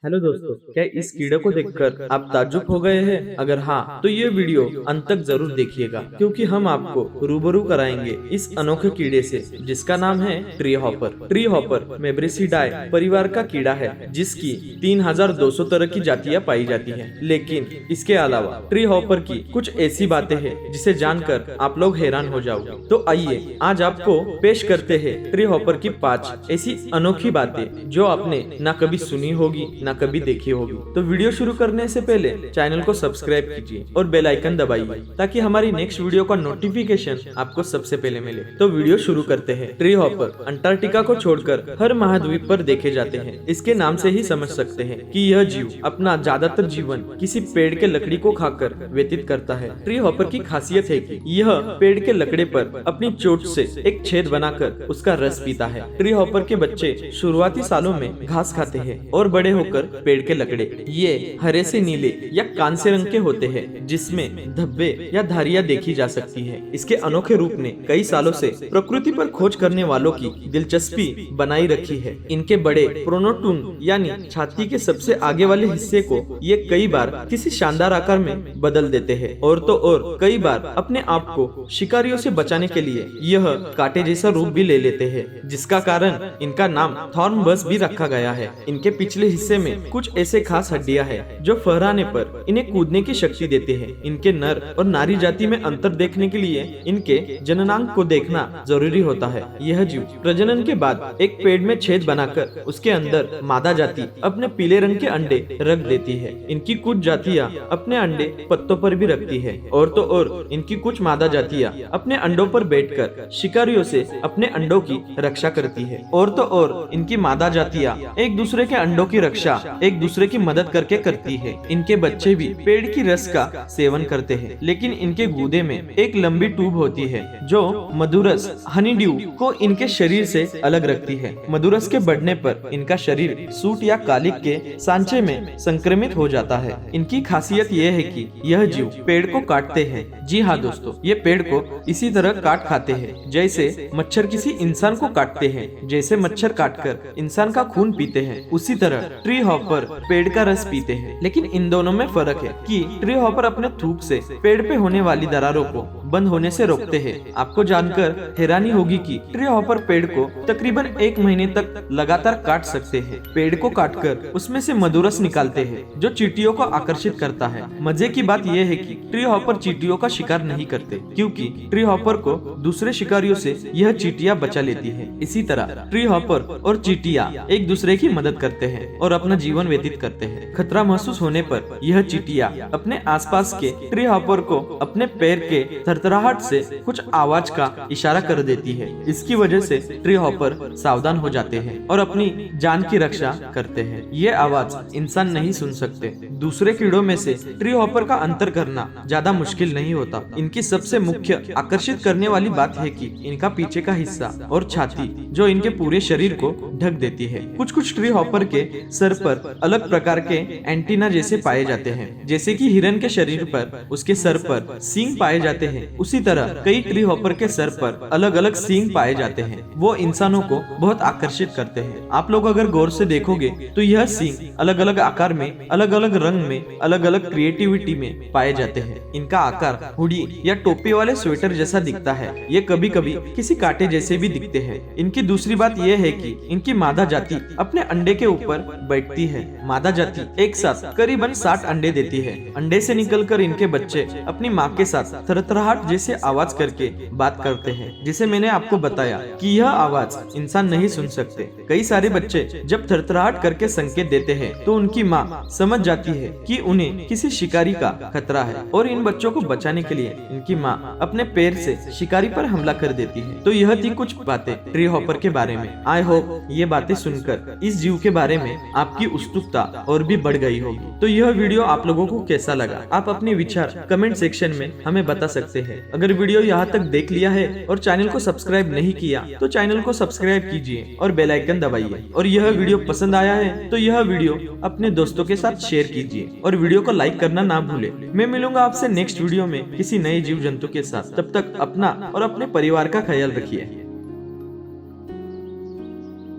Hello दोस्तों, क्या इस कीड़े को देखकर आप ताज्जुब हो गए हैं? अगर हाँ, तो ये वीडियो अंत तक जरूर देखिएगा, क्योंकि हम आपको रूबरू कराएंगे इस अनोखे कीड़े से, जिसका नाम है ट्री हॉपर। ट्री हॉपर मेब्रेसिडाए परिवार का कीड़ा है, जिसकी 3200 तरह की जातियां पाई जाती हैं। लेकिन इसके अलावा ट्री हॉपर की कुछ ऐसी बातें हैं जिसे जानकर आप लोग हैरान हो जाओगे। तो आइए आज आपको पेश करते हैं ट्री हॉपर की 5 ऐसी अनोखी बातें जो आपने ना कभी सुनी होगी ना कभी देखी होगी। तो वीडियो शुरू करने से पहले चैनल को सब्सक्राइब कीजिए और बेल आइकन दबाइए, ताकि हमारी नेक्स्ट वीडियो का नोटिफिकेशन आपको सबसे पहले मिले। तो वीडियो शुरू करते हैं। ट्री हॉपर अंटार्कटिका को छोड़कर हर महाद्वीप पर देखे जाते हैं। इसके नाम से ही समझ सकते हैं कि यह जीव अपना ज्यादातर जीवन किसी पेड़ के लकड़ी को खाकर व्यतीत करता है। ट्री हॉपर की खासियत है कि यह पेड़ के लकड़े पर अपनी चोट से एक छेद बनाकर उसका रस पीता है। ट्री हॉपर के बच्चे शुरुआती सालों में घास खाते हैं और बड़े होकर पेड़ के लकड़े ये हरे से नीले या कांसे रंग के होते हैं, जिसमें धब्बे या धारियां देखी जा सकती है। इसके अनोखे रूप ने कई सालों से प्रकृति पर खोज करने वालों की दिलचस्पी बनाई रखी है। इनके बड़े प्रोनोटून यानी छाती के सबसे आगे वाले हिस्से को ये कई बार किसी शानदार आकार में बदल देते हैं, और तो और कई बार अपने आप को शिकारियों से बचाने के लिए यह कांटे जैसा रूप भी ले लेते हैं, जिसका कारण इनका नाम थॉर्नबस भी रखा गया है। इनके पिछले हिस्से में कुछ ऐसे खास हड्डियां हैं जो फहराने पर इन्हें कूदने की शक्ति देते हैं। इनके नर और नारी जाति में अंतर देखने के लिए इनके जननांग को देखना जरूरी होता है। यह जीव प्रजनन के बाद एक पेड़ में छेद बनाकर उसके अंदर मादा जाति अपने पीले रंग के अंडे रख देती है। इनकी कुछ जातियां अपने अंडे पत्तों पर भी रखती है, और तो और इनकी कुछ मादा जातियां अपने अंडों पर बैठकर शिकारियों से अपने अंडों की रक्षा करती है, और तो और इनकी मादा जातियां एक दूसरे के अंडों की रक्षा एक दूसरे की मदद करके करती है। इनके बच्चे भी पेड़ की रस का सेवन करते हैं, लेकिन इनके गूदे में एक लंबी ट्यूब होती है जो मधुरस हनीड्यू को इनके शरीर से अलग रखती है। मधुरस के बढ़ने पर इनका शरीर सूट या कालिक के सांचे में संक्रमित हो जाता है। इनकी खासियत यह है कि यह जीव पेड़ को काटते हैं। जी हाँ दोस्तों, ये पेड़ को इसी तरह काट खाते हैं जैसे मच्छर किसी इंसान को काटते हैं। जैसे मच्छर काटकर इंसान का खून पीते हैं, उसी तरह ट्री हॉपर पेड़ का रस पीते हैं। लेकिन इन दोनों में फर्क है कि ट्री हॉपर अपने थूक से पेड़ पे होने वाली दरारों को बंद होने से रोकते हैं। आपको जानकर हैरानी होगी कि ट्री हॉपर पेड़ को तकरीबन 1 महीने तक लगातार काट सकते हैं। पेड़ को काटकर उसमें से मधुरस निकालते हैं, जो चींटियों को आकर्षित करता है। मजे की बात यह है कि ट्री हॉपर चींटियों का शिकार नहीं करते, क्योंकि ट्री हॉपर को दूसरे शिकारियों से यह चींटियां बचा लेती है। इसी तरह ट्री हॉपर और चींटियां एक दूसरे की मदद करते हैं और अपना जीवन व्यतीत करते हैं। खतरा महसूस होने पर यह चींटियां अपने आसपास के ट्री हॉपर को अपने पैर के थरथराहट से कुछ आवाज का इशारा कर देती है। इसकी वजह से ट्री हॉपर सावधान हो जाते हैं और अपनी जान की रक्षा करते हैं। ये आवाज इंसान नहीं सुन सकते। दूसरे कीड़ों में से ट्री हॉपर का अंतर करना ज्यादा मुश्किल नहीं होता। इनकी सबसे मुख्य आकर्षित करने वाली बात है कि इनका पीछे का हिस्सा और छाती, जो इनके पूरे शरीर को ढक देती है। कुछ ट्री हॉपर के सर पर अलग प्रकार के एंटीना जैसे पाए जाते हैं। जैसे कि हिरन के शरीर पर उसके सर पर सींग पाए जाते हैं, उसी तरह कई ट्री हॉपर के सर पर अलग अलग सींग पाए जाते हैं। वो इंसानों को बहुत आकर्षित करते हैं। आप लोग अगर गौर से देखोगे तो यह सींग अलग अलग आकार में, अलग अलग रंग में, अलग अलग क्रिएटिविटी में पाए जाते हैं। इनका आकार हुडी या टोपी वाले स्वेटर जैसा दिखता है। ये कभी कभी किसी कांटे जैसे भी दिखते हैं। इनकी दूसरी बात यह है कि इनकी मादा जाति अपने अंडे के ऊपर बैठती है। मादा जाति एक साथ करीबन 60 अंडे देती है। अंडे से निकलकर इनके बच्चे अपनी माँ के साथ थरथराहट जैसे आवाज करके बात करते हैं, जिसे मैंने आपको बताया कि यह आवाज इंसान नहीं सुन सकते। कई सारे बच्चे जब थरथराहट करके संकेत देते हैं तो उनकी माँ समझ जाती है कि उन्हें किसी शिकारी का खतरा है, और इन बच्चों को बचाने के लिए इनकी माँ अपने पैर से शिकारी पर हमला कर देती है। तो यह थी कुछ बातें ट्री हॉपर के बारे में। आई होप ये बातें सुनकर इस जीव के बारे में आपकी उत्सुकता और भी बढ़ गई होगी। तो यह वीडियो आप लोगों को कैसा लगा, आप अपने विचार कमेंट सेक्शन में हमें बता सकते हैं। अगर वीडियो यहाँ तक देख लिया है और चैनल को सब्सक्राइब नहीं किया तो चैनल को सब्सक्राइब कीजिए और बेल आइकन दबाइए। और यह वीडियो पसंद आया है तो यह वीडियो अपने दोस्तों के साथ शेयर कीजिए और वीडियो को लाइक करना ना भूले। मैं मिलूंगा आपसे नेक्स्ट वीडियो में किसी नए जीव जंतु के साथ। तब तक अपना और अपने परिवार का ख्याल रखिए।